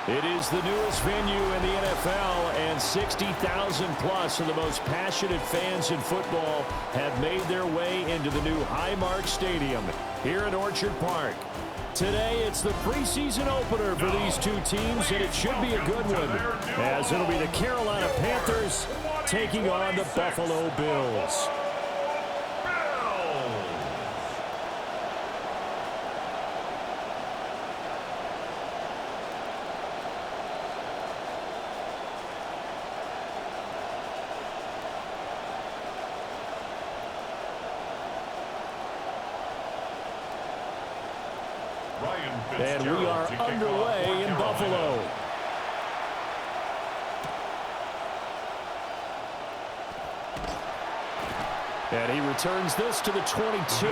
It is the newest venue in the NFL, and 60,000 plus of the most passionate fans in football have made their way into the new Highmark Stadium here at Orchard Park. Today, it's the preseason opener for these two teams, and it should be a good one, as it'll be the Carolina Panthers taking on the Buffalo Bills. And we are underway in Buffalo. And he returns this to the 22.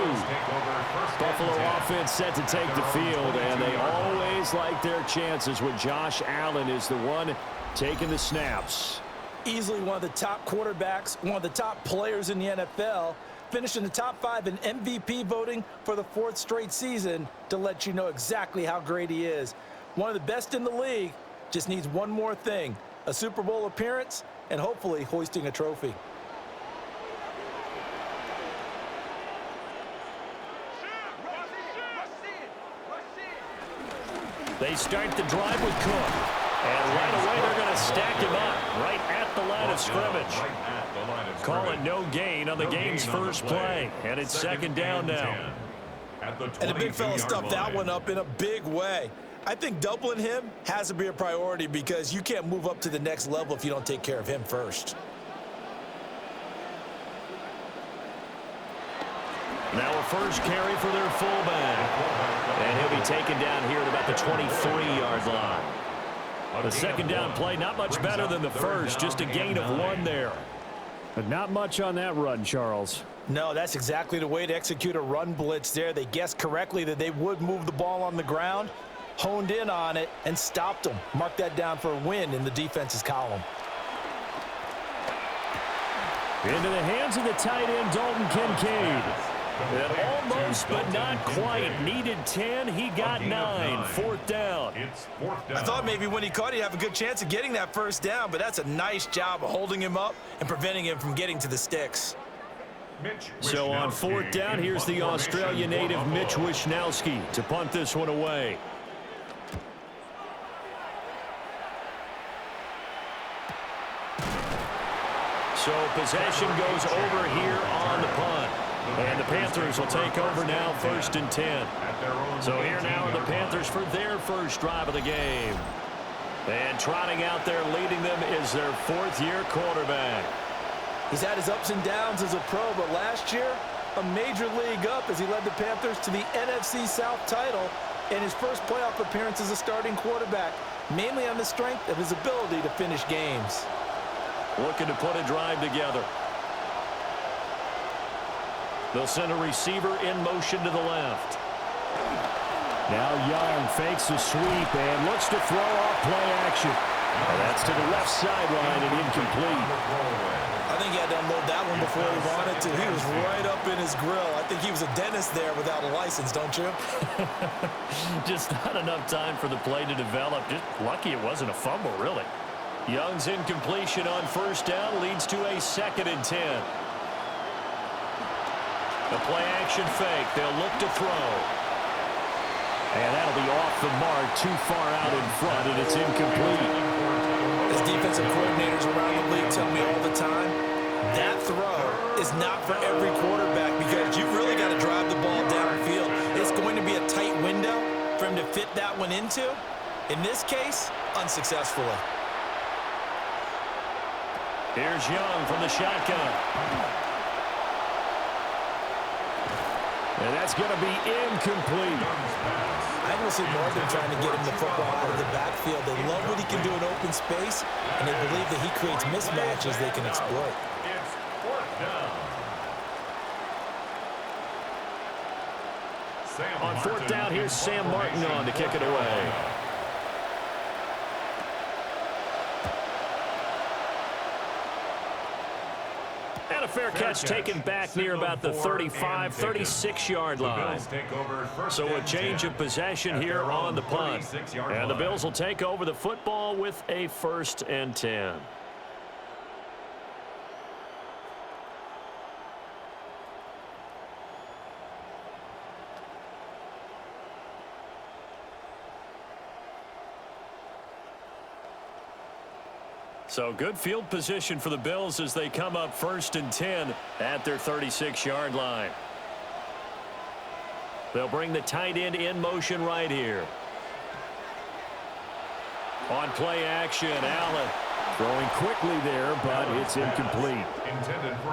Buffalo offense set to take the field, and they always like their chances when Josh Allen is the one taking the snaps. Easily one of the top quarterbacks, one of the top players in the NFL, finished in the top 5 in MVP voting for the 4th straight season to let you know exactly how great he is. One of the best in the league, just needs one more thing, a Super Bowl appearance and hopefully hoisting a trophy. They start the drive with Cook. And right away they're going to stack him up right at the line of scrimmage. Call it no gain on the game's first play. And it's second down now. And the big fella stuffed that one up in a big way. I think doubling him has to be a priority because you can't move up to the next level if you don't take care of him first. Now a first carry for their fullback. And he'll be taken down here at about the 23-yard line. The second down play, not much better than the first, just a gain of 1 there. But not much on that run, Charles. No, that's exactly the way to execute a run blitz there. They guessed correctly that they would move the ball on the ground, honed in on it, and stopped them. Mark that down for a win in the defense's column. Into the hands of the tight end, Dalton Kincaid. And almost, but not quite. Needed 10. He got 9. Fourth down. I thought maybe when he caught it, he'd have a good chance of getting that first down, but that's a nice job of holding him up and preventing him from getting to the sticks. So on fourth down, here's the Australia native Mitch Wishnowsky to punt this one away. So possession goes over here on the punt. And the Panthers will take over now, 1st and 10. So here now are the Panthers for their first drive of the game. And trotting out there leading them is their 4th-year quarterback. He's had his ups and downs as a pro, but last year, a major league up as he led the Panthers to the NFC South title in his first playoff appearance as a starting quarterback, mainly on the strength of his ability to finish games. Looking to put a drive together. They'll send a receiver in motion to the left. Now Young fakes a sweep and looks to throw off play action. And that's to the left sideline and incomplete. I think he had to unload that one before he wanted to. He was right up in his grill. I think he was a dentist there without a license, don't you? Just not enough time for the play to develop. Just lucky it wasn't a fumble, really. Young's incompletion on first down leads to a 2nd and 10. The play-action fake. They'll look to throw. And that'll be off the mark, too far out in front, and it's incomplete. As defensive coordinators around the league tell me all the time, that throw is not for every quarterback because you've really got to drive the ball downfield. It's going to be a tight window for him to fit that one into. In this case, unsuccessfully. Here's Young from the shotgun. And that's going to be incomplete. I will see more than trying to get him the football out of the backfield. They love what he can do in open space, and they believe that he creates mismatches they can exploit. It's 4th down. On 4th down, here's Sam Martin on to kick it away. And a fair catch taken back near about the 35, 36-yard line. So a change of possession here on the punt. And the Bills will take over the football with a 1st and 10. So good field position for the Bills as they come up 1st and 10 at their 36-yard line. They'll bring the tight end in motion right here. On play action, Allen throwing quickly there, but it's incomplete.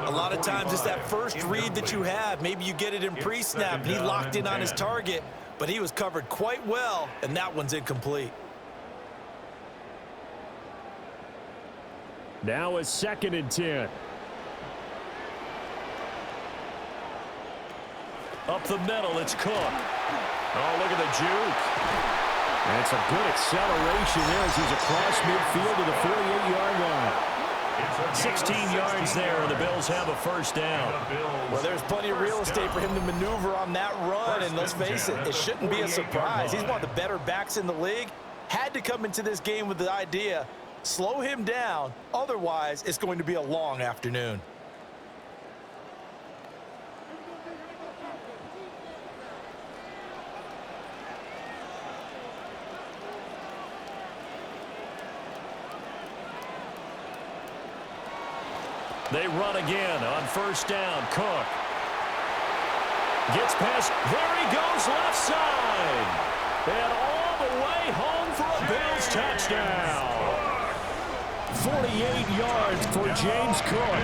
A lot of times it's that first read that you have. Maybe you get it in pre-snap, and he locked in on his target, but he was covered quite well, and that one's incomplete. Now it's 2nd and 10. Up the middle, it's Cook. Oh, look at the juke. And it's a good acceleration there as he's across midfield to the 48-yard line. 16 yards there, and the Bills have a 1st down. Well, there's plenty of real estate for him to maneuver on that run, and let's face it, it shouldn't be a surprise. He's one of the better backs in the league. Had to come into this game with the idea, slow him down, otherwise it's going to be a long afternoon. They run again on 1st down. Cook gets past. There he goes, left side. And all the way home for a Bills touchdown. 48 yards for James Cook.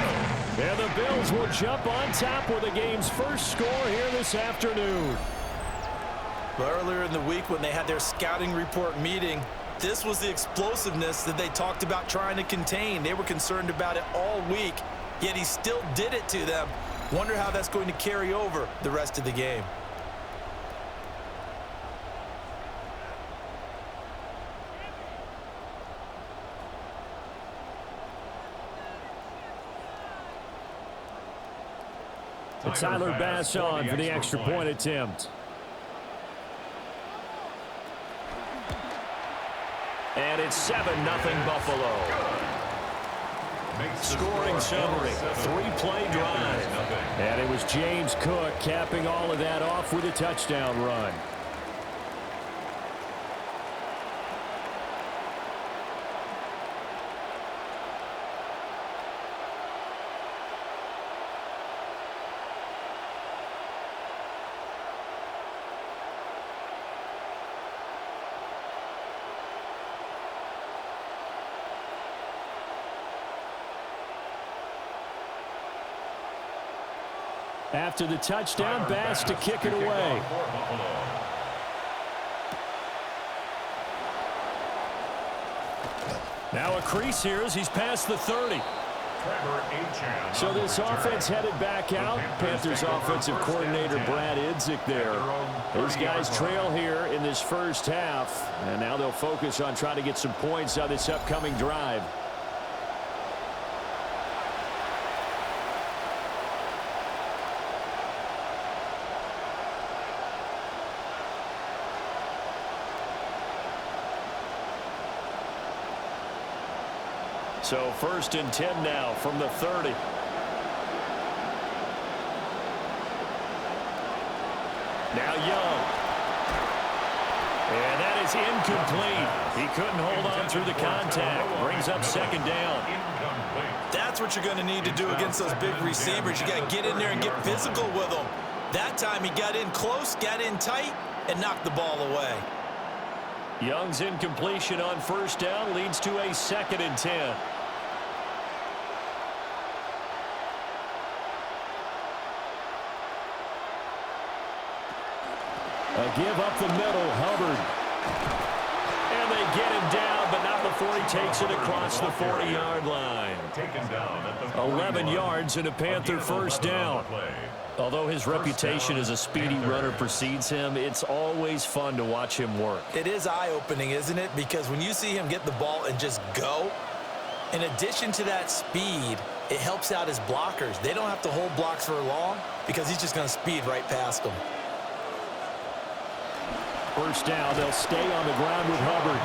And the Bills will jump on top with the game's first score here this afternoon. Earlier in the week when they had their scouting report meeting, this was the explosiveness that they talked about trying to contain. They were concerned about it all week, yet he still did it to them. Wonder how that's going to carry over the rest of the game. Tyler Bass on for the extra point attempt. And it's 7-0 Buffalo. Scoring summary, 3-play drive. And it was James Cook capping all of that off with a touchdown run. After the touchdown, Bass to kick it away. Now a crease here as he's past the 30. So this offense headed back out. Panthers offensive coordinator Brad Idzik there. These guys trail here in this first half, and now they'll focus on trying to get some points on this upcoming drive. So 1st and 10 now from the 30. Now Young. And that is incomplete. He couldn't hold on through the contact. Brings up 2nd down. That's what you're going to need to do against those big receivers. You got to get in there and get physical with them. That time he got in close, got in tight, and knocked the ball away. Young's incompletion on 1st down leads to a 2nd and 10. A give up the middle, Hubbard. And they get him down, but not before he takes it across the 40-yard line. 11 yards and a Panther 1st down. Although his reputation as a speedy runner precedes him, it's always fun to watch him work. It is eye-opening, isn't it? Because when you see him get the ball and just go, in addition to that speed, it helps out his blockers. They don't have to hold blocks for long because he's just going to speed right past them. First down, they'll stay on the ground with Hubbard.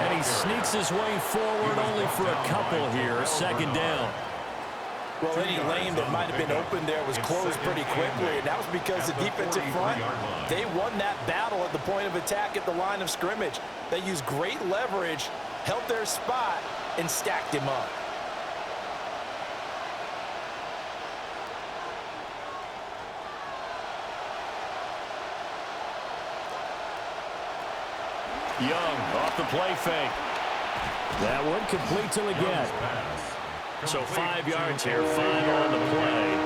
And he sneaks his way forward only for a couple here. Second down. Well, any lane that might have been open there was closed pretty quickly, and that was because the defensive front, they won that battle at the point of attack at the line of scrimmage. They used great leverage, held their spot, and stacked him up. Young off the play fake. That one complete to Leggett. So 5 yards here, 5 on the play.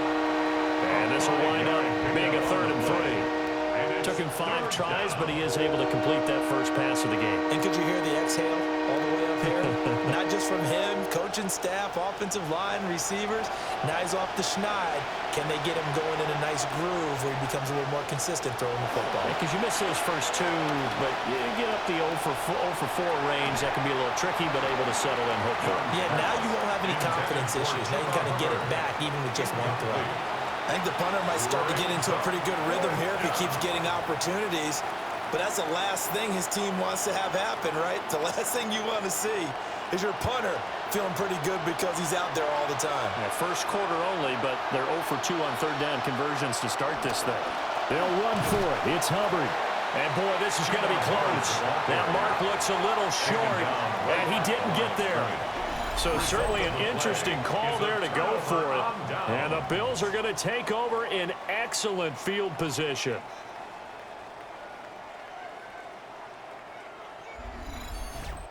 And this will wind up being a 3rd and 3. Took him 5 tries, but he is able to complete that first pass of the game. And could you hear the exhale all the way up here? Not just from him, coaching staff, offensive line, receivers. Now he's off the schneid. Can they get him going in a nice groove where he becomes a little more consistent throwing the football? Because you miss those first 2, but you get up the 0 for 4 range. That can be a little tricky, but able to settle in hopefully. Yeah, now you won't have any confidence issues. Now you can kind of get it back even with just one throw. I think the punter might start to get into a pretty good rhythm here if he keeps getting opportunities. But that's the last thing his team wants to have happen, right? The last thing you want to see is your punter feeling pretty good because he's out there all the time. Yeah, first quarter only, but they're 0 for 2 on 3rd down conversions to start this thing. They'll run for it. It's Hubbard. And, boy, this is going to be close. That mark looks a little short, and he didn't get there. So certainly an interesting call there to go for it. And the Bills are going to take over in excellent field position.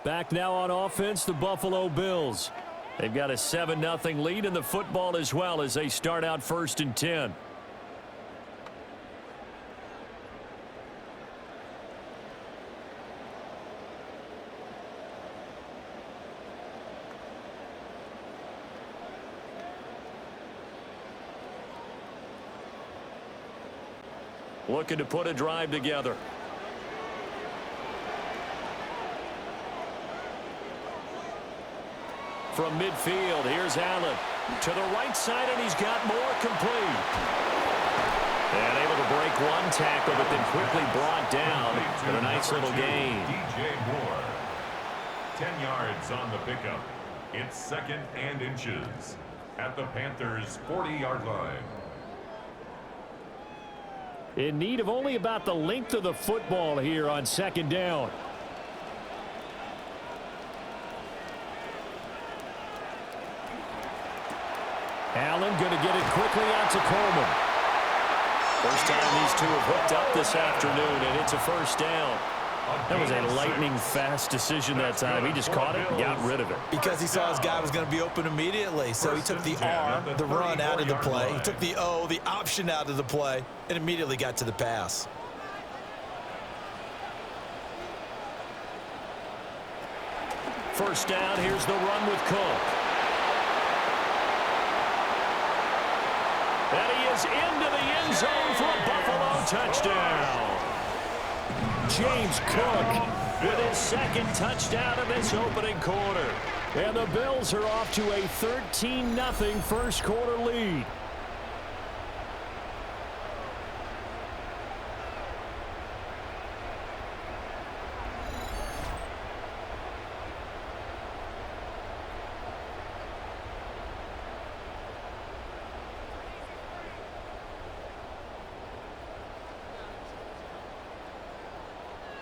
Back now on offense, the Buffalo Bills. They've got a 7-0 lead in the football as well as they start out 1st and 10. Looking to put a drive together. From midfield, here's Allen. To the right side, and he's got more complete. And able to break one tackle, but then quickly brought down for a nice little gain. DJ Moore. 10 yards on the pickup. It's 2nd and inches at the Panthers' 40-yard line. In need of only about the length of the football here on 2nd down. Allen going to get it quickly out to Coleman. First time these two have hooked up this afternoon, and it's a 1st down. That was a lightning-fast decision that time. He just caught it and got rid of it. Because he saw his guy was going to be open immediately. So he took the R, the run, out of the play. He took the O, the option, out of the play, and immediately got to the pass. First down, here's the run with Cook. And he is into the end zone for a Buffalo touchdown. James Cook with his 2nd touchdown of this opening quarter. And the Bills are off to a 13-0 first quarter lead.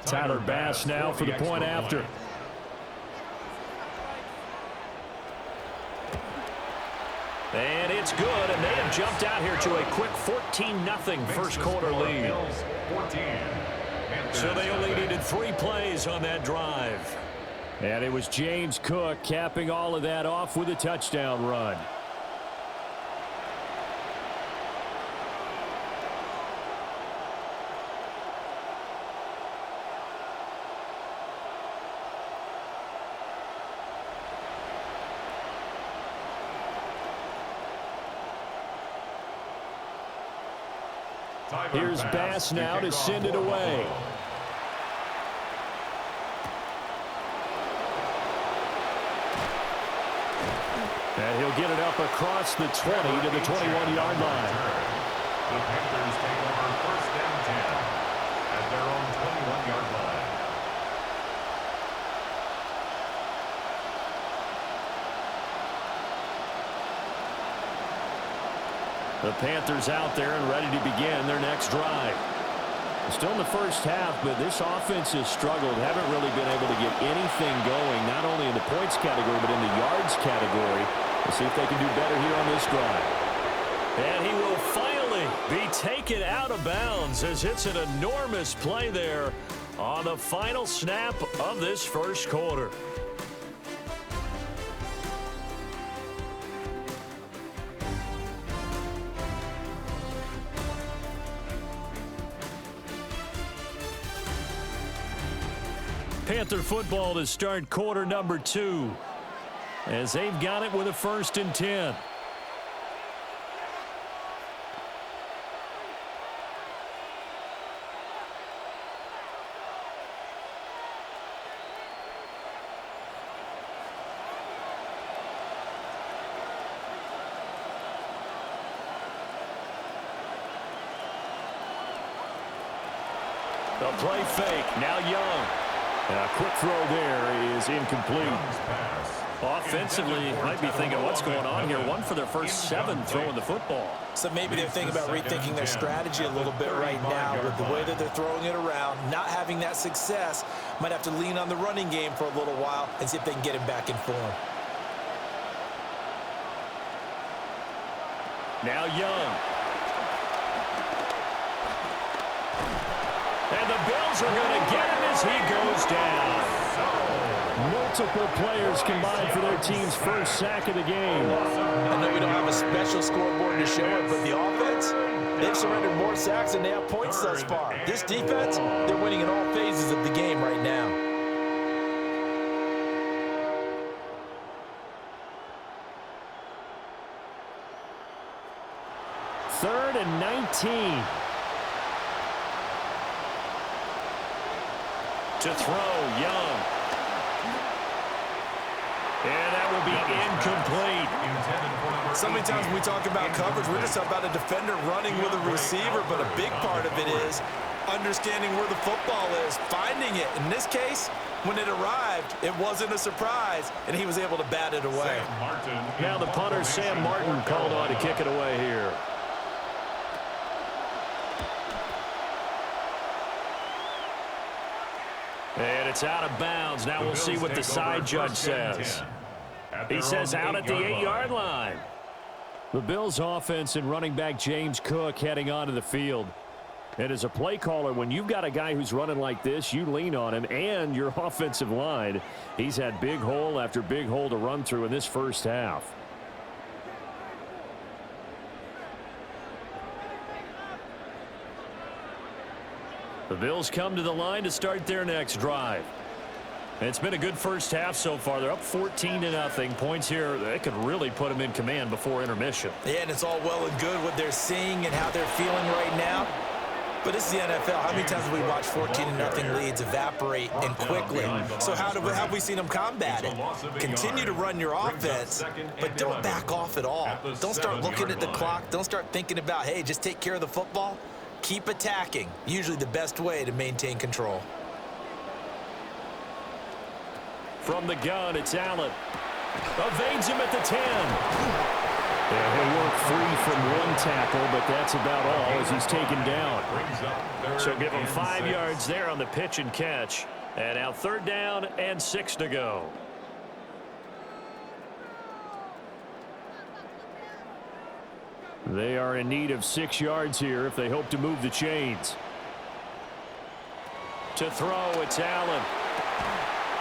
Tyler Bass now for the point after. And it's good, and they have jumped out here to a quick 14-0 first quarter lead. So they only needed 3 plays on that drive. And it was James Cook capping all of that off with a touchdown run. Here's Bass now to send it away. And he'll get it up across the 20 to the 21-yard line. The Panthers take over first down 10 at their own 21-yard line. The Panthers out there and ready to begin their next drive. Still in the first half, but this offense has struggled. Haven't really been able to get anything going, not only in the points category, but in the yards category. We'll see if they can do better here on this drive. And he will finally be taken out of bounds as it's an enormous play there on the final snap of this first quarter. Panther football to start quarter number 2 as they've got it with a 1st and 10. The play fake, now Young. A quick throw there is incomplete. Offensively, might be thinking what's going on here. One for their first 7 throwing the football. So maybe they're thinking about rethinking their strategy a little bit right now with the way that they're throwing it around. Not having that success, might have to lean on the running game for a little while and see if they can get him back in form. Now Young. And the Bills are going to get him as he goes down. Multiple players combined for their team's first sack of the game. I know we don't have a special scoreboard to show it, but the offense, they've surrendered more sacks than they have points thus far. This defense, they're winning in all phases of the game right now. Third and 19. To throw, Young. And that will be incomplete. So many times when we talk about coverage, we're just about a defender running with a receiver, but a big part of it is understanding where the football is, finding it. In this case, when it arrived, it wasn't a surprise, and he was able to bat it away. Now the punter, Sam Martin, called on to kick it away here. And it's out of bounds. Now we'll see what the side judge says. He says out at the 8-yard line. The Bills offense and running back James Cook heading onto the field. And as a play caller, when you've got a guy who's running like this, you lean on him and your offensive line. He's had big hole after big hole to run through in this first half. The Bills come to the line to start their next drive. It's been a good first half so far. They're up 14-0. Points here, they could really put them in command before intermission. Yeah, and it's all well and good what they're seeing and how they're feeling right now. But it's the NFL. How many times have we watched 14-0 leads evaporate and quickly? So how have we seen them combat it? Continue to run your offense, but don't back off at all. Don't start looking at the clock. Don't start thinking about, hey, just take care of the football. Keep attacking. Usually the best way to maintain control. From the gun, it's Allen. Evades him at the 10. And he'll work free from one tackle, but that's about all as he's taken down. So give him 5 yards there on the pitch and catch. And now 3rd down and 6 to go. They are in need of 6 yards here if they hope to move the chains. To throw, it's Allen.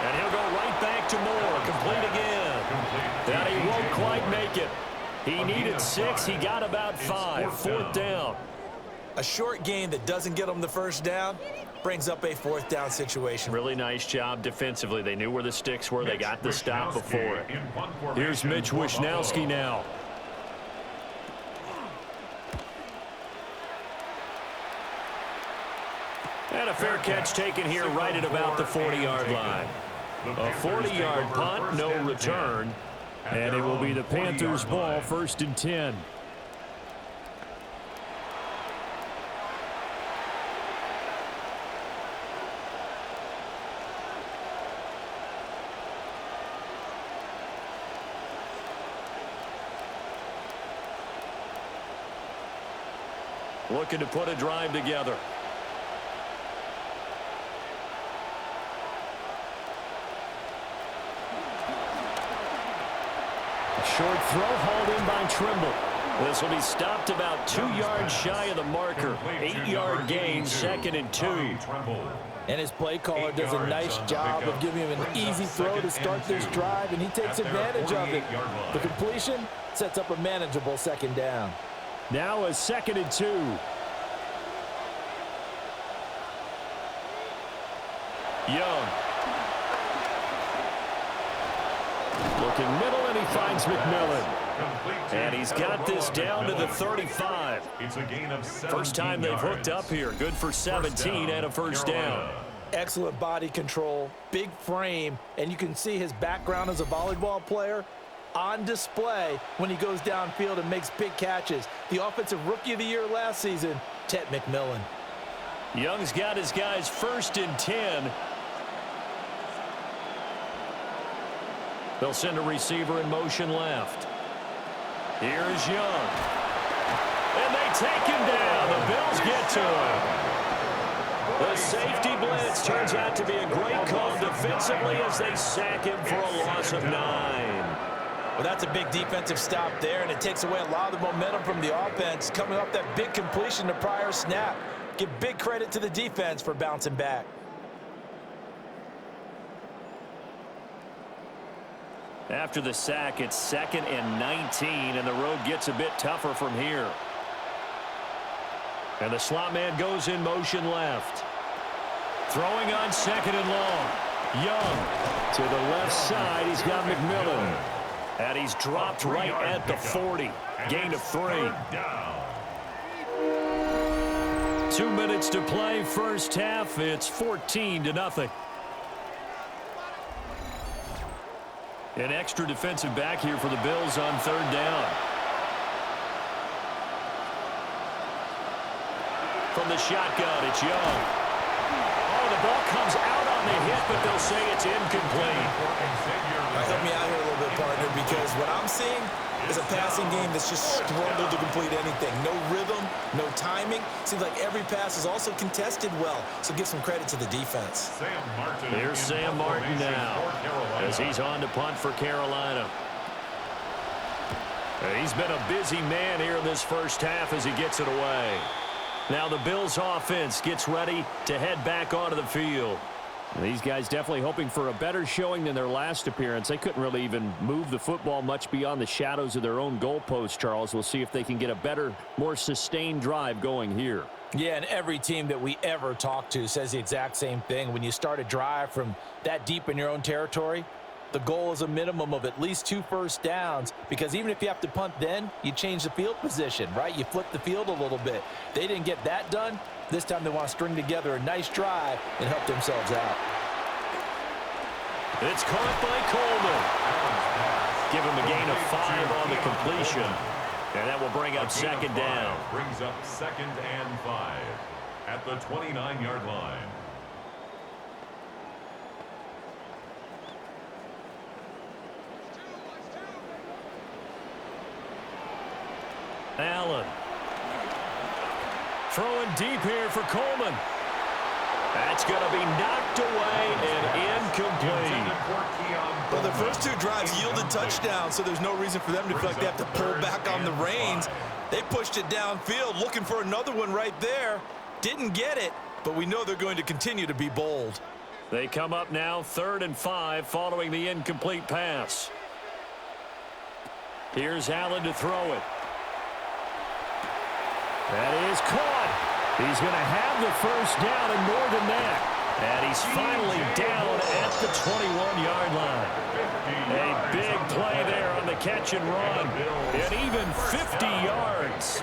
And he'll go right back to Moore. Complete again. And he won't quite make it. He needed 6. He got about 5. 4th down. A short gain that doesn't get them the first down brings up a 4th down situation. Really nice job defensively. They knew where the sticks were. They got the stop before it. Here's Mitch Wishnowsky now. And a fair catch taken here right at about the 40-yard line. A 40-yard punt, no return. And it will be the Panthers' ball, 1st and 10. Looking to put a drive together. Short throw hauled in by Trimble. This will be stopped about 2 yards shy of the marker. 8-yard gain, 2nd and 2. And his play caller does a nice job of giving him an easy throw to start this drive, and he takes advantage of it. The completion sets up a manageable 2nd down. Now a 2nd and 2. Young. Looking middle, and he finds McMillan. And he's got this down to the 35. First time they've hooked up here. Good for 17 and a 1st down. Excellent body control, big frame, and you can see his background as a volleyball player on display when he goes downfield and makes big catches. The Offensive Rookie of the Year last season, Ted McMillan. Young's got his guys 1st and 10. They'll send a receiver in motion left. Here's Young. And they take him down. The Bills get to him. The safety blitz turns out to be a great call defensively as they sack him for a loss of 9. Well, that's a big defensive stop there, and it takes away a lot of the momentum from the offense coming off that big completion to prior snap. Give big credit to the defense for bouncing back. After the sack, it's 2nd and 19, and the road gets a bit tougher from here. And the slot man goes in motion left. Throwing on 2nd and long. Young to the left side. He's got McMillan. And he's dropped right at the 40. Gain of 3. 2 minutes to play, 1st half. It's 14-0. An extra defensive back here for the Bills on 3rd down. From the shotgun, it's Young. Oh, the ball comes out on the hit, but they'll say it's incomplete. Help me out here a little bit, partner, because what I'm seeing is a passing game that's just struggled to complete anything. No rhythm, no timing. Seems like every pass is also contested well, so give some credit to the defense. Here's Sam Martin now as he's on to punt for Carolina. He's been a busy man here in this 1st half as he gets it away. Now the Bills offense gets ready to head back onto the field. These guys definitely hoping for a better showing than their last appearance. They couldn't really even move the football much beyond the shadows of their own goalpost, Charles. We'll see if they can get a better, more sustained drive going here. Yeah, and every team that we ever talk to says the exact same thing. When you start a drive from that deep in your own territory, the goal is a minimum of at least 2 first downs, because even if you have to punt then, you change the field position, right? You flip the field a little bit. They didn't get that done. This time they want to string together a nice drive and help themselves out. It's caught by Coleman. Give him a gain of 5 on the completion. And that will bring up 2nd down. Brings up 2nd and 5 at the 29-yard line. Allen. Throwing deep here for Coleman. That's going to be knocked away and incomplete. Well, the first 2 drives yielded touchdowns, so there's no reason for them to feel like they have to pull back on the reins. They pushed it downfield, looking for another one right there. Didn't get it, but we know they're going to continue to be bold. They come up now 3rd and 5 following the incomplete pass. Here's Allen to throw it. That is caught. He's going to have the 1st down and more than that. And he's finally down at the 21-yard line. A big play there on the catch and run. And even 50 yards.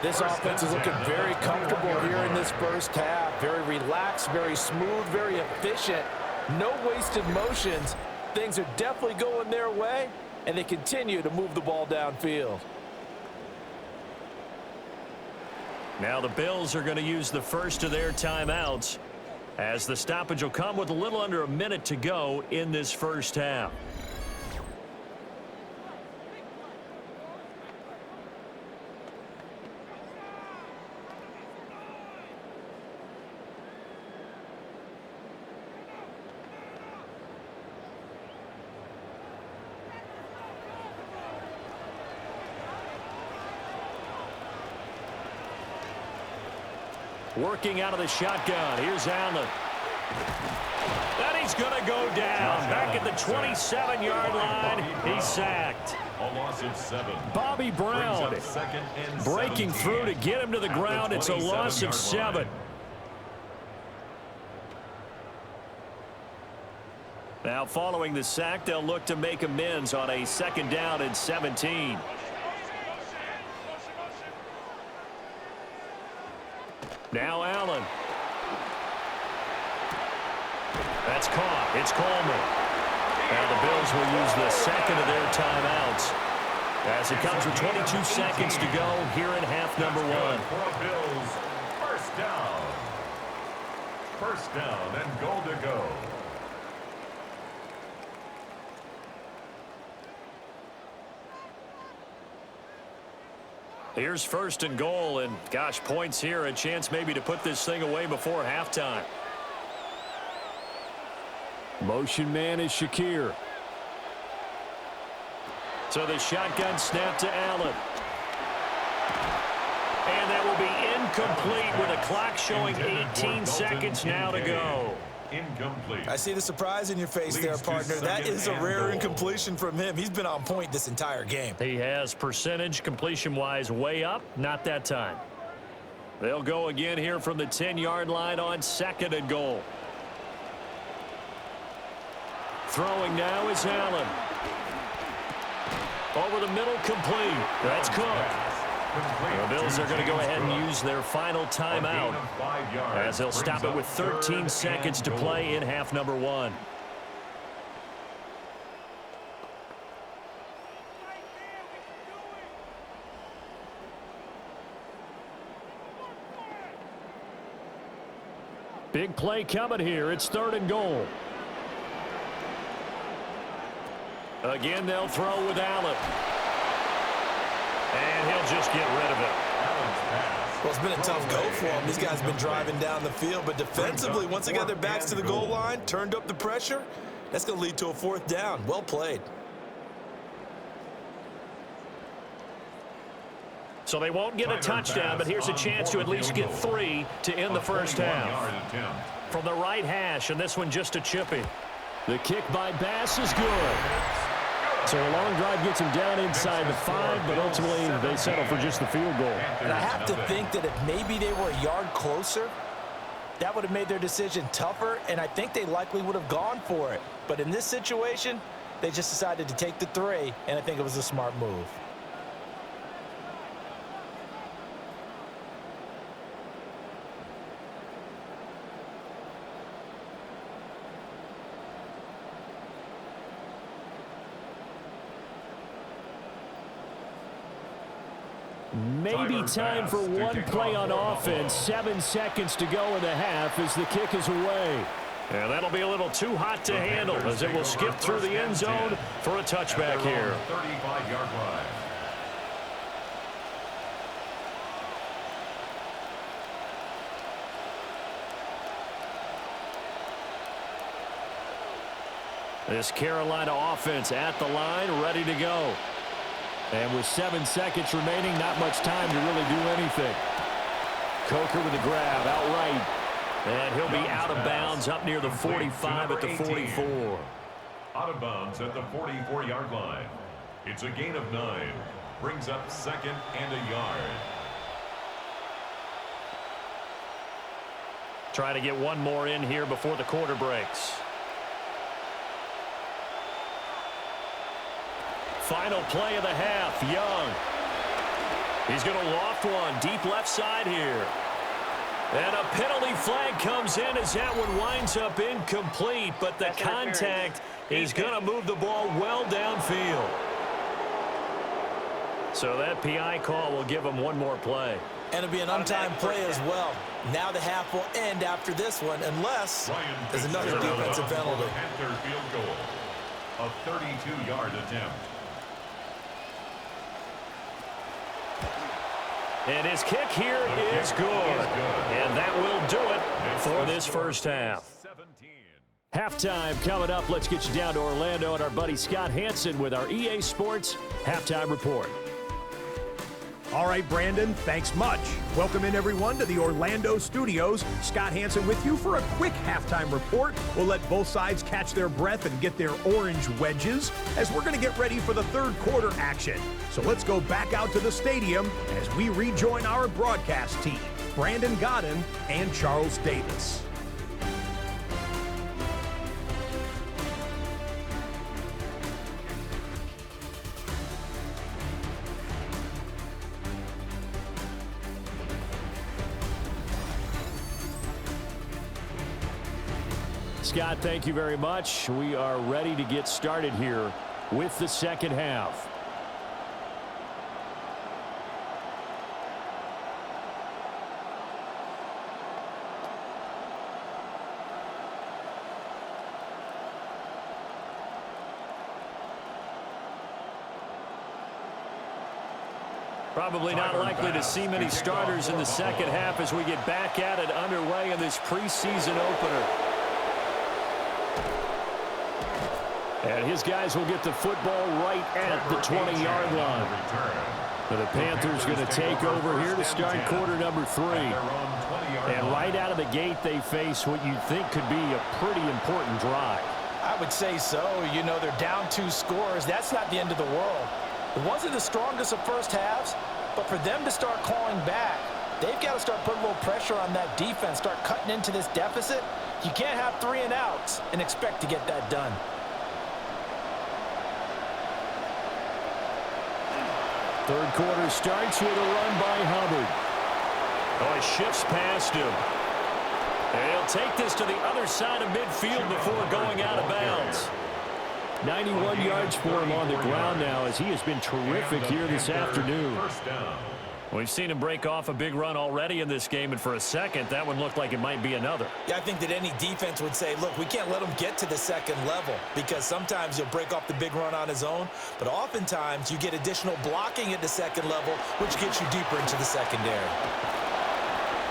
This offense is looking very comfortable here in this 1st half. Very relaxed, very smooth, very efficient. No wasted motions. Things are definitely going their way. and they continue to move the ball downfield. Now the Bills are going to use the first of their timeouts, as the stoppage will come with a little under a minute to go in this first half. Working out of the shotgun. Here's Allen. And he's going to go down. Back at the 27-yard line. He's sacked. A loss of 7. Bobby Brown breaking through to get him to the ground. It's a loss of 7. Now following the sack, they'll look to make amends on a 2nd down and 17. Now Allen. That's caught. It's Coleman. Now the Bills will use the second of their timeouts as it comes with 22 seconds to go here in half number 1. Bills, first down. First down and goal to go. Here's 1st and goal, and gosh, points here, a chance maybe to put this thing away before halftime. Motion man is Shakir. So the shotgun snap to Allen. And that will be incomplete with a clock showing 18 seconds now to go. Incomplete. I see the surprise in your face there, partner. That is a rare incompletion from him. He's been on point this entire game. He has percentage completion-wise way up. Not that time. They'll go again here from the 10-yard line on 2nd and goal. Throwing now is Allen. Over the middle, complete. That's Cook. The Bills are going to go ahead and use their final timeout as they'll stop it with 13 seconds to play in half number 1. Big play coming here. It's 3rd and goal. Again, they'll throw with Allen. And he'll just get rid of it. Well, it's been a tough go for him. These guys have been driving down the field, but defensively, once they got their backs to the goal line, turned up the pressure, that's going to lead to a 4th down. Well played. So they won't get a touchdown, but here's a chance to at least get 3 to end the first half. From the right hash, and this one just a chippy. The kick by Bass is good. So a long drive gets him down inside the 5, but ultimately they settle for just the field goal. And I have to think that if maybe they were a yard closer, that would have made their decision tougher, and I think they likely would have gone for it. But in this situation, they just decided to take the 3, and I think it was a smart move. Maybe time for one play on offense. 7 seconds to go in the half as the kick is away. And that'll be a little too hot to handle as it will skip through the end zone for a touchback here. 35-yard line. This Carolina offense at the line, ready to go. And with 7 seconds remaining, not much time to really do anything. Coker with a grab outright. And he'll be out of bounds up near the 45 at the 44. Out of bounds at the 44-yard line. It's a gain of 9. Brings up 2nd and a yard. Try to get one more in here before the quarter breaks. Final play of the half, Young. He's going to loft one deep left side here. And a penalty flag comes in as that one winds up incomplete, but the contact is going to move the ball well downfield. So that PI call will give them one more play. And it'll be an untimed play as well. Now the half will end after this one, unless there's another defensive penalty. Panther field goal. A 32-yard attempt. And his kick here is good. And that will do it for this first half. Halftime coming up. Let's get you down to Orlando and our buddy Scott Hansen with our EA Sports Halftime Report. All right, Brandon, thanks much. Welcome in, everyone, to the Orlando studios. Scott Hansen with you for a quick halftime report. We'll let both sides catch their breath and get their orange wedges as we're going to get ready for the third quarter action. So let's go back out to the stadium as we rejoin our broadcast team, Brandon Godden and Charles Davis. Scott, thank you very much. We are ready to get started here with the second half. Probably not likely to see many starters in the second half as we get back at it underway in this preseason opener. And his guys will get the football right at the 20-yard line. But the Panthers going to take over here to start quarter number 3. And right out of the gate, they face what you think could be a pretty important drive. I would say so. You know, they're down 2 scores. That's not the end of the world. It wasn't the strongest of first halves, but for them to start clawing back, they've got to start putting a little pressure on that defense, start cutting into this deficit. You can't have 3 and outs and expect to get that done. Third quarter starts with a run by Hubbard. Oh, he shifts past him. And he'll take this to the other side of midfield before going out of bounds. 91 yards for him on the ground now as he has been terrific here this afternoon. We've seen him break off a big run already in this game, and for a second, that one looked like it might be another. Yeah, I think that any defense would say, look, we can't let him get to the second level because sometimes he'll break off the big run on his own, but oftentimes you get additional blocking at the second level, which gets you deeper into the secondary.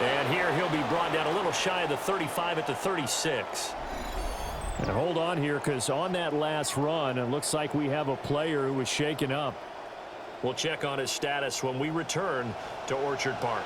And here he'll be brought down a little shy of the 35 at the 36. And hold on here because on that last run, it looks like we have a player who was shaken up. We'll check on his status when we return to Orchard Park.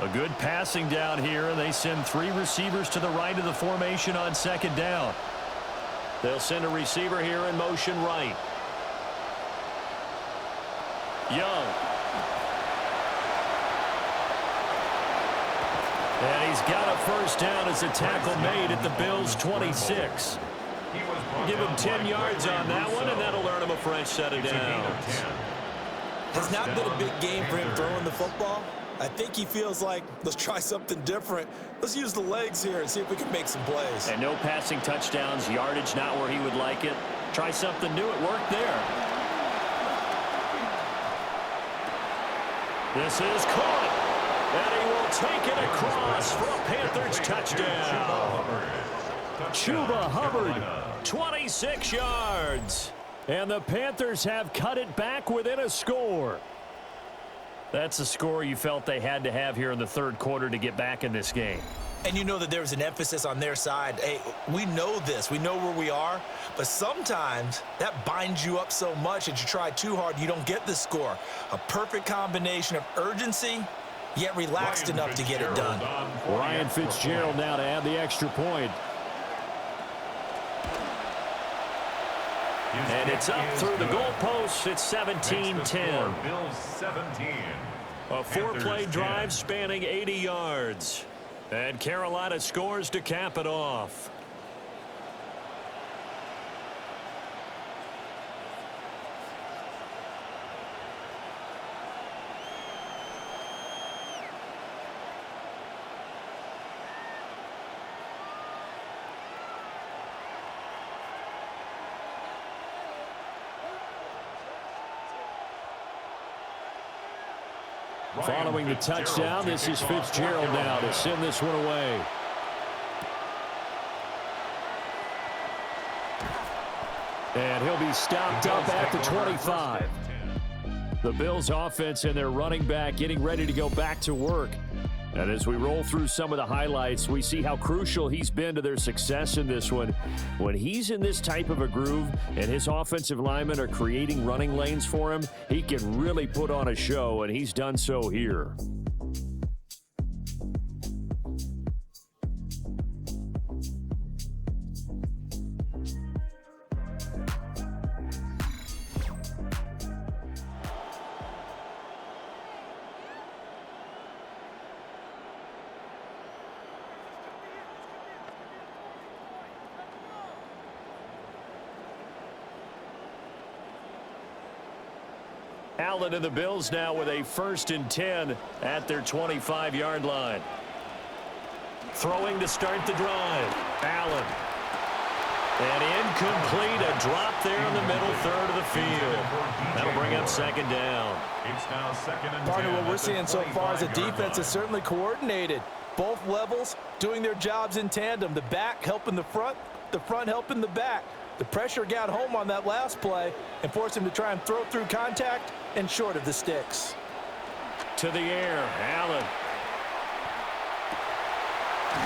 A good passing down here, and they send 3 receivers to the right of the formation on second down. They'll send a receiver here in motion right. Young. And he's got a first down as a tackle made at the Bills' 26. Give him 10 yards on that one, and that'll earn him a fresh set of downs. Has not been a big game for him throwing the football. I think he feels like, let's try something different. Let's use the legs here and see if we can make some plays. And no passing touchdowns, yardage not where he would like it. Try something new, it worked there. This is caught. And he will take it across for a Panthers touchdown. Chuba Hubbard, 26 yards. And the Panthers have cut it back within a score. That's a score you felt they had to have here in the third quarter to get back in this game. And you know that there was an emphasis on their side. Hey, we know this. We know where we are. But sometimes that binds you up so much that you try too hard, you don't get the score. A perfect combination of urgency, yet relaxed enough to get it done. Ryan Fitzgerald now to add the extra point. And it's up through the goalposts. It's 17-10. Bills 17. A 4-play drive spanning 80 yards. And Carolina scores to cap it off. Following the touchdown, this is Fitzgerald now to send this one away. And he'll be stopped up at the 25. The Bills offense and their running back getting ready to go back to work. And as we roll through some of the highlights, we see how crucial he's been to their success in this one. When he's in this type of a groove and his offensive linemen are creating running lanes for him, he can really put on a show, and he's done so here. Allen and the Bills now with a 1st and 10 at their 25-yard line. Throwing to start the drive. Allen. And incomplete. A drop there in the middle third of the field. That'll bring up 2nd down. It's now 2nd and 10. Part of what we're seeing so far is the defense is certainly coordinated. Both levels doing their jobs in tandem. The back helping the front helping the back. The pressure got home on that last play and forced him to try and throw through contact and short of the sticks. To the air, Allen.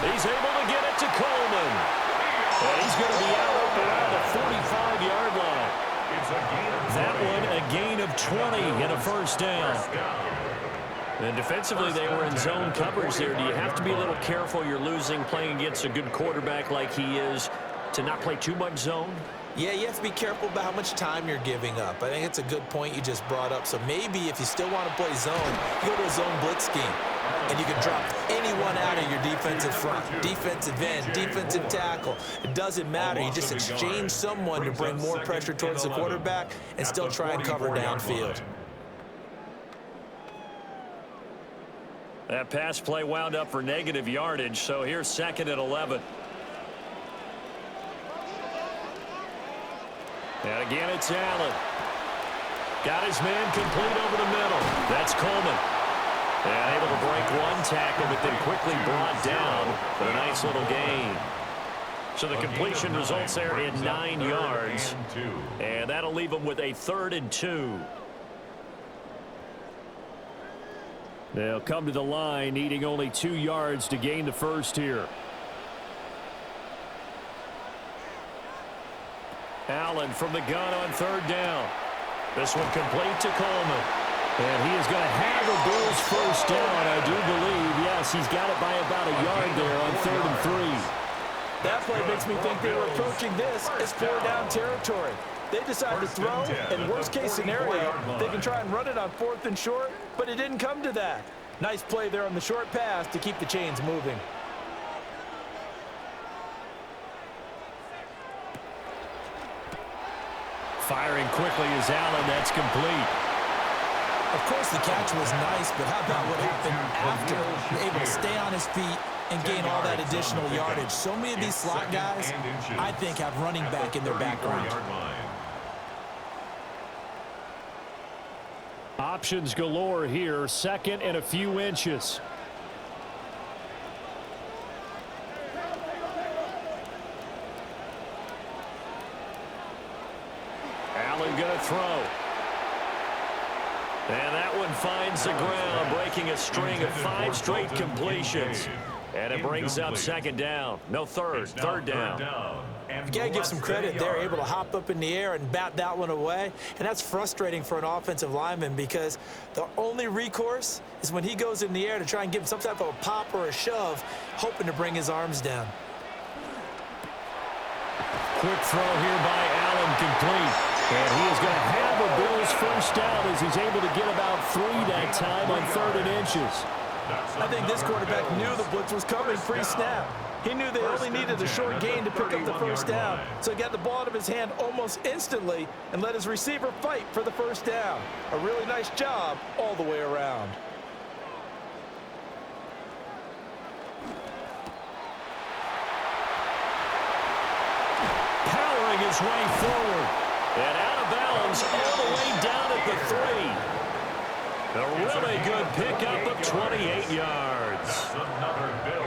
He's able to get it to Coleman. And he's going to be out around the 45-yard line. That one a gain of 20 and a 1st down. And defensively, they were in zone coverage there. Do you have to be a little careful? You're losing playing against a good quarterback like he is to not play too much zone? Yeah, you have to be careful about how much time you're giving up. I think it's a good point you just brought up. So maybe if you still want to play zone, you go to a zone blitz scheme. And you can drop anyone out of your defensive front, defensive end, defensive tackle. It doesn't matter. You just exchange someone to bring more pressure towards the quarterback and still try and cover downfield. That pass play wound up for negative yardage, so here's 2nd and 11. And again, it's Allen. Got his man complete over the middle. That's Coleman. And able to break one tackle, but then quickly brought down for a nice little gain. So the completion results there in 9 yards. And that'll leave them with a 3rd and 2. They'll come to the line, needing only 2 yards to gain the first here. Allen from the gun on 3rd down. This one complete to Coleman. And he is going to have the Bills' 1st down, I do believe. Yes, he's got it by about a yard there on 3rd and 3. That play makes me think they were approaching this as 4-down territory. They decided to throw, and worst-case scenario, they can try and run it on 4th and short, but it didn't come to that. Nice play there on the short pass to keep the chains moving. Firing quickly is Allen. That's complete. Of course, the catch was nice, but how about what happened after? Able to stay on his feet and gain all that additional yardage. So many of these slot guys, I think, have running back in their background. Options galore here. 2nd and a few inches. Allen going to throw. And that one finds the ground, breaking a string of 5 straight completions. And it brings up 2nd down. No, 3rd down. You got to give some credit. They're able to hop up in the air and bat that one away. And that's frustrating for an offensive lineman because the only recourse is when he goes in the air to try and give him some type of a pop or a shove, hoping to bring his arms down. Quick throw here by Allen, complete. And he is going to have a Bills 1st down as he's able to get about 3 that time on 3rd and inches. I think this quarterback knew the blitz was coming pre-snap. He knew they only needed a short gain to pick up the 1st down. So he got the ball out of his hand almost instantly and let his receiver fight for the 1st down. A really nice job all the way around. Powering his way forward. And out of bounds all the way down at the 3. A really good pickup of 28 yards.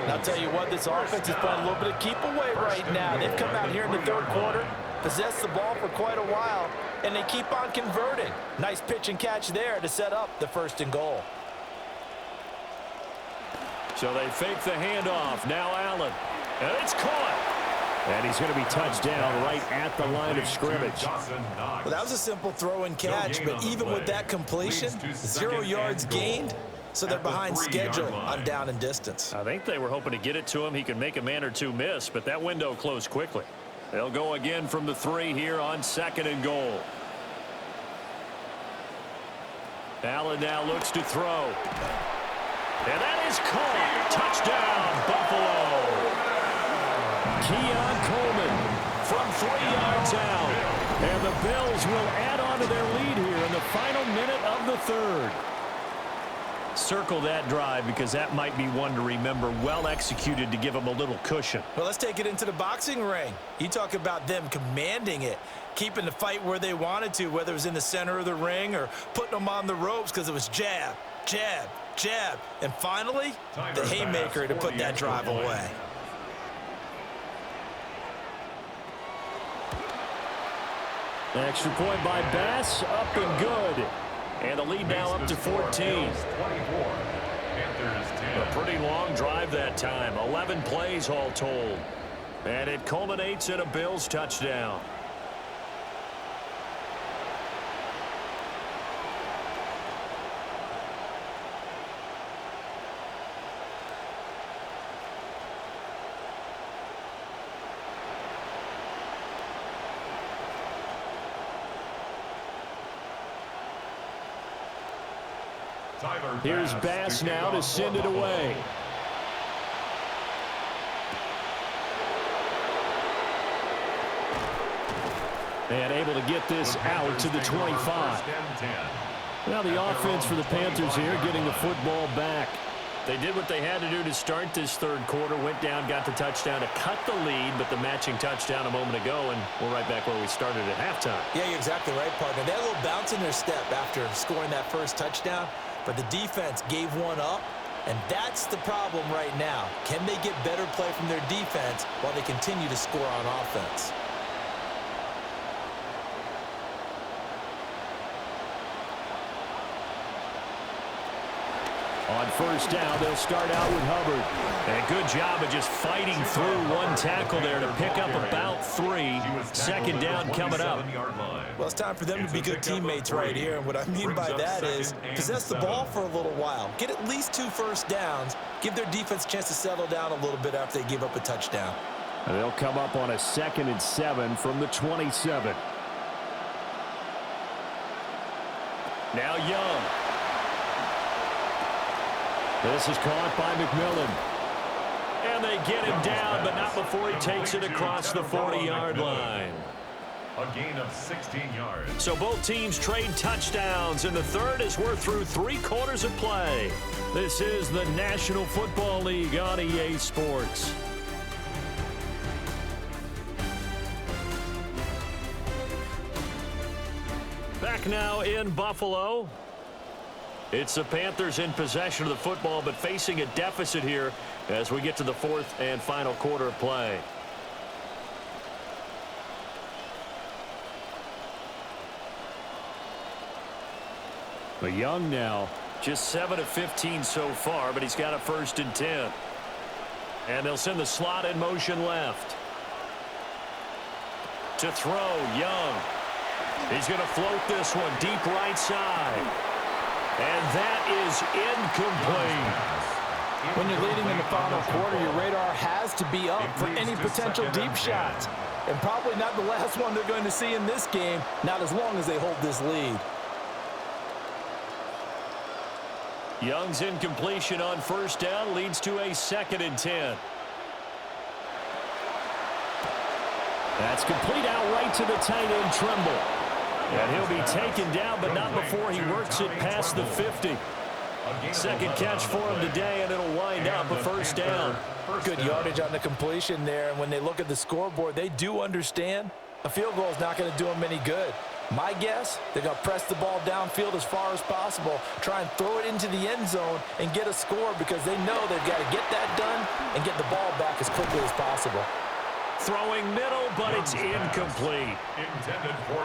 I'll tell you what, this offense is playing a little bit of keep away right now. They've come out here in the third quarter, possessed the ball for quite a while, and they keep on converting. Nice pitch and catch there to set up the 1st and goal. So they fake the handoff. Now Allen. And it's caught. And he's going to be touched down right at the line of scrimmage. Well, that was a simple throw and catch, but even with that completion, 0 yards gained, so they're behind schedule on down and distance. I think they were hoping to get it to him. He could make a man or two miss, but that window closed quickly. They'll go again from the 3 here on 2nd and goal. Allen now looks to throw. And that is caught. Touchdown, Buffalo. Keon Coleman from 3 yards out. And the Bills will add on to their lead here in the final minute of the 3rd. Circle that drive because that might be one to remember. Well executed to give them a little cushion. Well, let's take it into the boxing ring. You talk about them commanding it, keeping the fight where they wanted to, whether it was in the center of the ring or putting them on the ropes because it was jab, jab, jab. And finally, the haymaker to put that drive away. Extra point by Bass, up and good. And the lead now up to 14. A pretty long drive that time. 11 plays all told. And it culminates in a Bills touchdown. Here's Bass now to send it away. And able to get this out to the 25. Now the offense for the Panthers here getting the football back. They did what they had to do to start this 3rd quarter. Went down, got the touchdown to cut the lead, but the matching touchdown a moment ago, and we're right back where we started at halftime. Yeah, you're exactly right, partner. They had a little bounce in their step after scoring that first touchdown, but the defense gave one up, and that's the problem right now. Can they get better play from their defense while they continue to score on offense? On 1st down, they'll start out with Hubbard. And good job of just fighting through one tackle there to pick up about 3. 2nd down coming up. Well, it's time for them to be good teammates right here. And what I mean by that is possess the ball for a little while. Get at least 2 first downs. Give their defense a chance to settle down a little bit after they give up a touchdown. And they'll come up on a 2nd and 7 from the 27. Now Young. This is caught by McMillan. And they get him down, but not before he takes it across the 40-yard line. A gain of 16 yards. So both teams trade touchdowns in the 3rd as we're through 3 quarters of play. This is the National Football League on EA Sports. Back now in Buffalo. It's the Panthers in possession of the football, but facing a deficit here as we get to the 4th and final quarter of play. But Young now, just 7 of 15 so far, but he's got a 1st and 10. And they'll send the slot in motion left. To throw, Young. He's going to float this one deep right side. And that is incomplete. When you're leading in the final quarter, your radar has to be up for any potential deep shots. And probably not the last one they're going to see in this game, not as long as they hold this lead. Young's incompletion on 1st down leads to a 2nd and 10. That's complete out right to the tight end, Trimble. And he'll be taken down, but not before he works it past the 50. 2nd catch for him today, and it'll wind up a 1st down. Good yardage on the completion there, and when they look at the scoreboard, they do understand a field goal is not going to do them any good. My guess, they're going to press the ball downfield as far as possible, try and throw it into the end zone and get a score because they know they've got to get that done and get the ball back as quickly as possible. Throwing middle, but it's incomplete.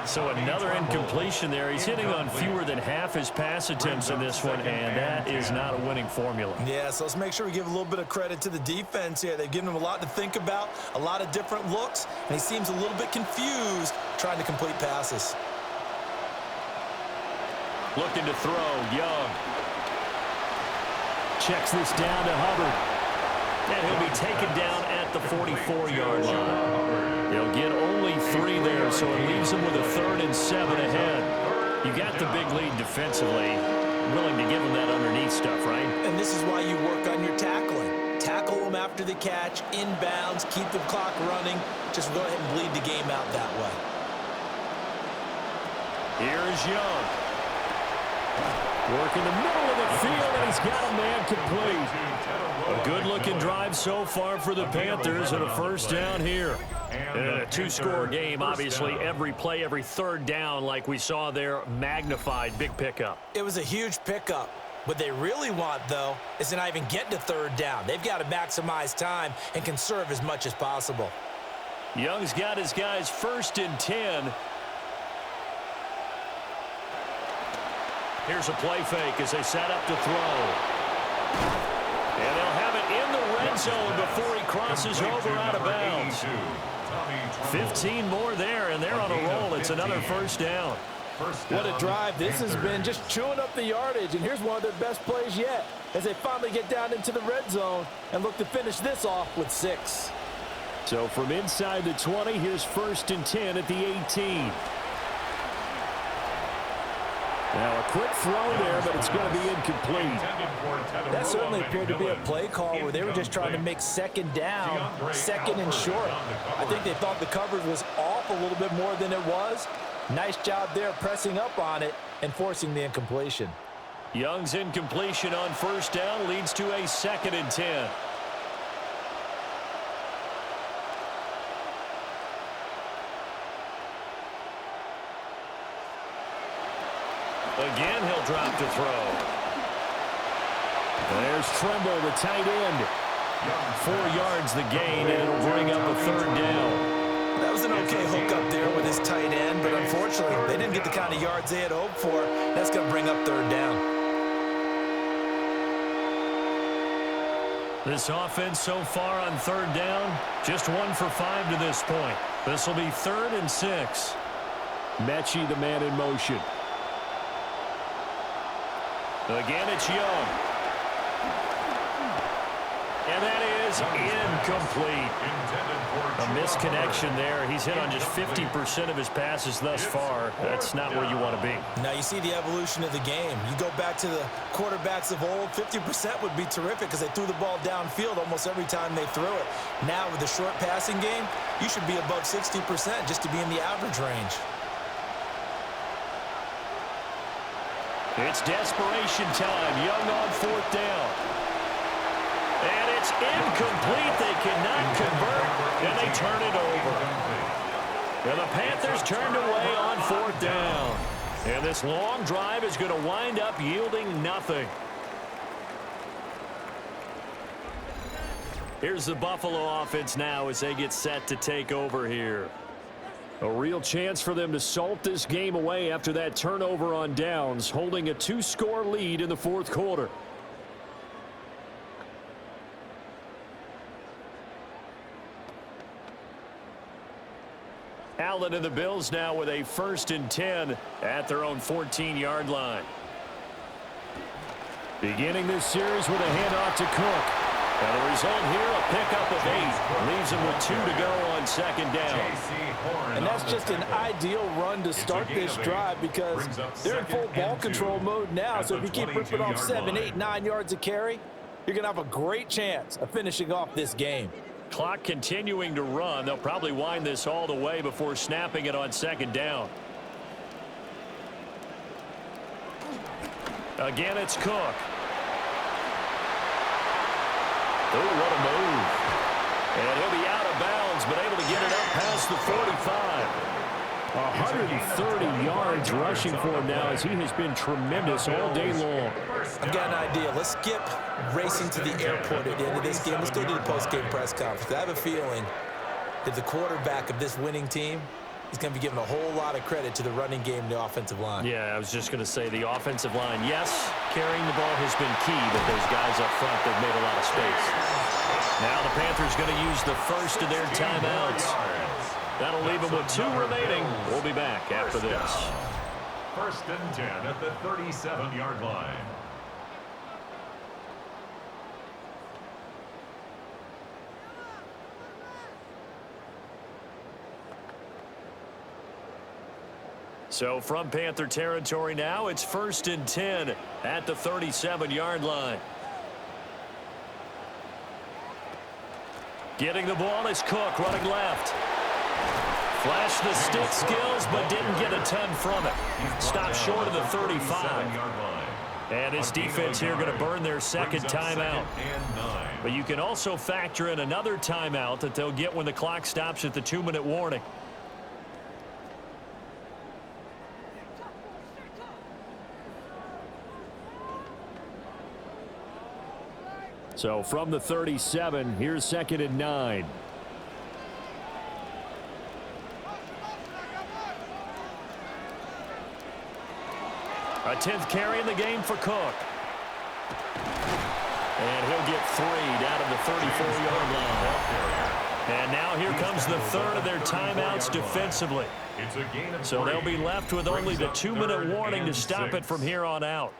So another incompletion there. He's hitting on fewer than half his pass attempts in this one, and that is not a winning formula. Yeah, so let's make sure we give a little bit of credit to the defense here. They've given him a lot to think about, a lot of different looks, and he seems a little bit confused trying to complete passes. Looking to throw, Young. Checks this down to Hubbard. And he'll be taken down at the 44-yard line. He'll get only 3 there, so it leaves him with a 3rd and 7 ahead. You got the big lead defensively. Willing to give him that underneath stuff, right? And this is why you work on your tackling. Tackle them after the catch, inbounds, keep the clock running. Just go ahead and bleed the game out that way. Here is Young. Work in the middle of the field, and he's got a man complete. A good-looking drive so far for the Panthers, and a first down here. In a 2-score game, obviously, every play, every 3rd down, like we saw there, magnified, big pickup. It was a huge pickup. What they really want, though, is to not even get to 3rd down. They've got to maximize time and conserve as much as possible. Young's got his guys 1st and 10. Here's a play fake as they set up to throw. And they'll have it in the red zone before he crosses over out of bounds. 15 more there, and they're on a roll. It's another first down. What a drive this has been, just chewing up the yardage. And here's one of their best plays yet as they finally get down into the red zone and look to finish this off with 6. So from inside the 20, here's 1st and 10 at the 18. Now a quick throw there, but it's going to be incomplete. That certainly appeared to be a play call where they were just trying to make 2nd down, 2nd and short. I think they thought the coverage was off a little bit more than it was. Nice job there pressing up on it and forcing the incompletion. Young's incompletion on 1st down leads to a 2nd and 10. Again, he'll drop to throw. There's Trimble, the tight end. 4 yards the gain, and it'll bring up a 3rd down. That was an okay hook up there with his tight end, but unfortunately, they didn't get the kind of yards they had hoped for. That's going to bring up 3rd down. This offense so far on 3rd down, just 1 for 5 to this point. This will be 3rd and 6. Mechie, the man in motion. Again, it's Young. And that is incomplete. A misconnection there. He's hit on just 50% of his passes thus far. That's not where you want to be. Now you see the evolution of the game. You go back to the quarterbacks of old, 50% would be terrific because they threw the ball downfield almost every time they threw it. Now with the short passing game, you should be above 60% just to be in the average range. It's desperation time. Young on 4th down. And it's incomplete. They cannot convert, and they turn it over. And the Panthers turned away on 4th down. And this long drive is going to wind up yielding nothing. Here's the Buffalo offense now as they get set to take over here. A real chance for them to salt this game away after that turnover on downs, holding a 2-score lead in the 4th quarter. Allen and the Bills now with a 1st and 10 at their own 14-yard line. Beginning this series with a handoff to Cook. And the result here, a pickup of 8. Leaves him with 2 to go on 2nd down. And that's just an ideal run to start this drive because they're in full ball control mode now. So if you keep ripping off 7, 8, 9 yards of carry, you're going to have a great chance of finishing off this game. Clock continuing to run. They'll probably wind this all the way before snapping it on 2nd down. Again, it's Cook. Oh, what a move. And he'll be out of bounds, but able to get it up past the 45. A 130 yards rushing for him now, as he has been tremendous all day long. I've got an idea. Let's skip racing to the airport at the end of this game. Let's go to the post-game press conference. I have a feeling that the quarterback of this winning team is going to be given a whole lot of credit to the running game and the offensive line. Yeah, I was just going to say the offensive line, yes, carrying the ball has been key, but those guys up front, they've made a lot of space. Now the Panthers going to use the first of their timeouts. That'll leave them with 2 remaining. We'll be back after this. 1st and 10 at the 37-yard line. So from Panther territory now, it's 1st and 10 at the 37-yard line. Getting the ball is Cook running left. Flashed the stick skills, but didn't get a ton from it. Stopped short of the 35. And this defense here going to burn their second timeout. But you can also factor in another timeout that they'll get when the clock stops at the 2-minute warning. So from the 37, here's 2nd and 9. A 10th carry in the game for Cook. And he'll get 3 down to the 34-yard line. And now here comes the 3rd of their timeouts defensively. So they'll be left with only the 2-minute warning to stop it from here on out.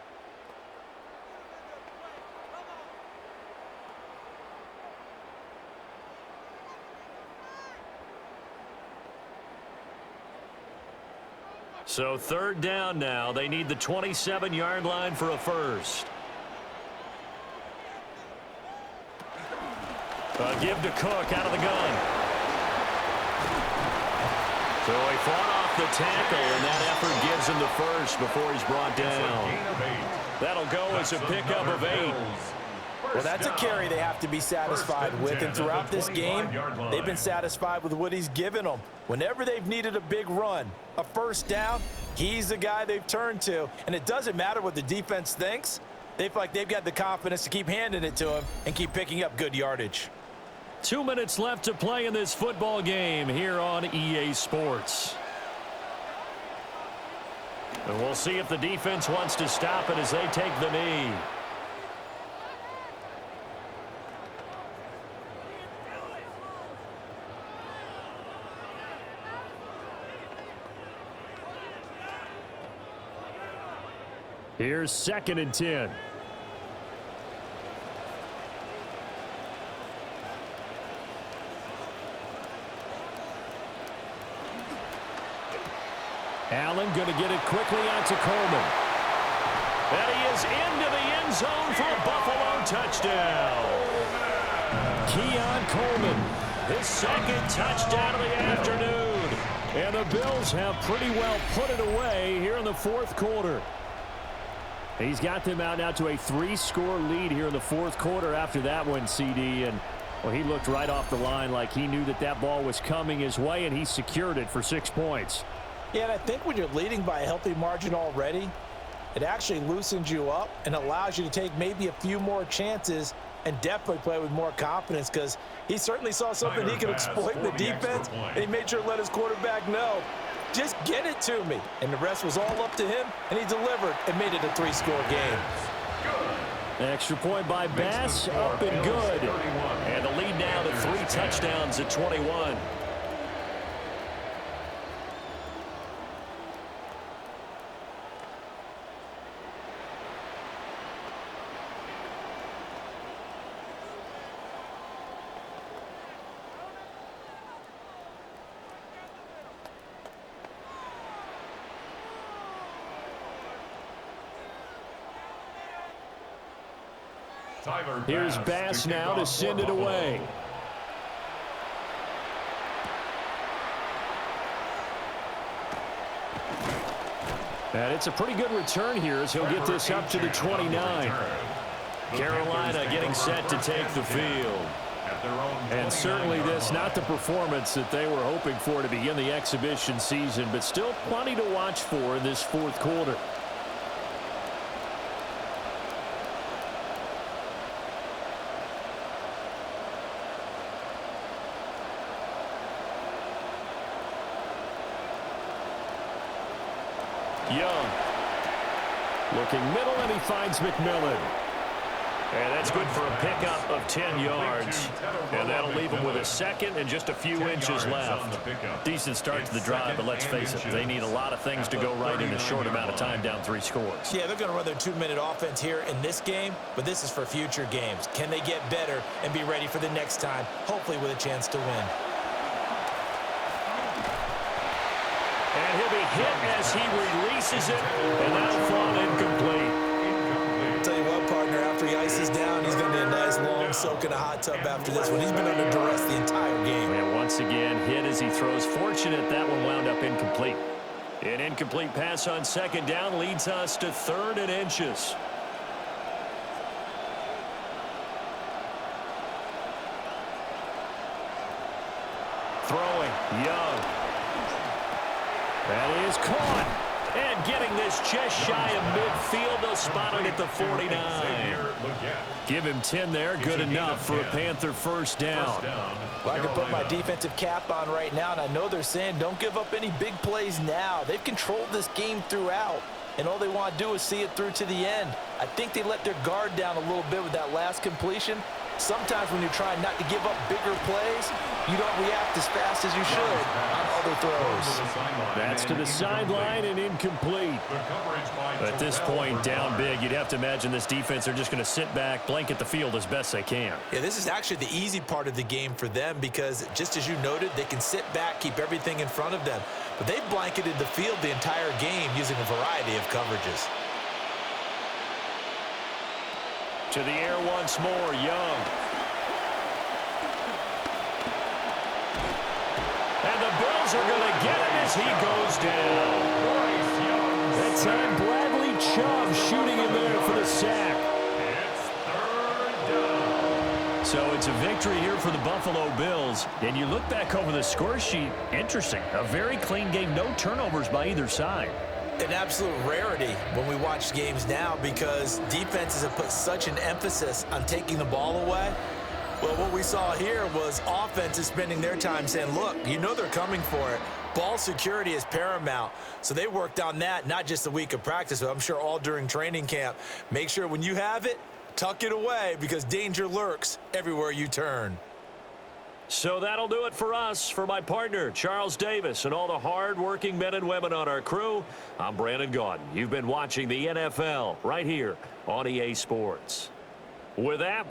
So 3rd down now. They need the 27-yard line for a first. Give to Cook out of the gun. So he fought off the tackle, and that effort gives him the first before he's brought down. That'll go as a pickup of 8. Well, that's a carry they have to be satisfied with, and throughout this game, they've been satisfied with what he's given them. Whenever they've needed a big run, a first down, he's the guy they've turned to. And it doesn't matter what the defense thinks. They feel like they've got the confidence to keep handing it to him and keep picking up good yardage. 2 minutes left to play in this football game here on EA Sports. And we'll see if the defense wants to stop it as they take the knee. Here's 2nd and 10. Allen going to get it quickly out to Coleman. And he is into the end zone for a Buffalo touchdown. Keon Coleman, His 2nd touchdown of the afternoon. and the Bills have pretty well put it away here in the 4th quarter. He's got them out now to a 3-score lead here in the 4th quarter after that one, CD. And, well, he looked right off the line like he knew that that ball was coming his way, and he secured it for 6 points. Yeah, and I think when you're leading by a healthy margin already, it actually loosens you up and allows you to take maybe a few more chances and definitely play with more confidence, because he certainly saw something he could exploit in the defense, and he made sure to let his quarterback know, just get it to me. And the rest was all up to him, and he delivered and made it a 3-score game. Extra point by Bass, up and good. And the lead now to 3 touchdowns at 21. Here's Bass now to send it away. And it's a pretty good return here as he'll get this up to the 29. Carolina getting set to take the field. And certainly this, not the performance that they were hoping for to begin the exhibition season, but still plenty to watch for in this fourth quarter. Young. Looking middle, and he finds McMillan. And that's good for a pickup of 10 yards. And that'll leave him with a second and just a few inches left. Decent start to the drive, but let's face it, they need a lot of things to go right in a short amount of time, down 3 scores. Yeah, they're going to run their 2-minute offense here in this game, but this is for future games. Can they get better and be ready for the next time, hopefully with a chance to win? And he'll be hit as he releases it, and that'll fall incomplete. Tell you what, partner, after he ices down, he's going to be a nice long soak in a hot tub after this one. He's been under duress the entire game. And once again, hit as he throws. Fortunate that one wound up incomplete. An incomplete pass on second down leads us to 3rd and inches. Throwing, Young. That is caught. And getting this just shy of midfield. They'll spot it at the 49. Give him 10 there. Good enough for a Panther first down. Well, I can put my defensive cap on right now, and I know they're saying don't give up any big plays now. They've controlled this game throughout, and all they want to do is see it through to the end. I think they let their guard down a little bit with that last completion. Sometimes when you're trying not to give up bigger plays, you don't react as fast as you should on other throws. That's to the sideline and incomplete. At this point, down big, you'd have to imagine this defense are just going to sit back, blanket the field as best they can. Yeah, this is actually the easy part of the game for them because, just as you noted, they can sit back, keep everything in front of them. But they've blanketed the field the entire game using a variety of coverages. To the air once more, Young. And the Bills are going to get him as he goes down. That time, Bradley Chubb shooting him there for the sack. It's 3rd down. So it's a victory here for the Buffalo Bills. And you look back over the score sheet, interesting. A very clean game, no turnovers by either side. An absolute rarity when we watch games now because defenses have put such an emphasis on taking the ball away. Well, what we saw here was offenses spending their time saying, look, you know they're coming for it. Ball security is paramount. So they worked on that, not just a week of practice, but I'm sure all during training camp. Make sure when you have it, tuck it away because danger lurks everywhere you turn. So that'll do it for us. For my partner, Charles Davis, and all the hard-working men and women on our crew, I'm Brandon Gaudin. You've been watching the NFL right here on EA Sports. With that,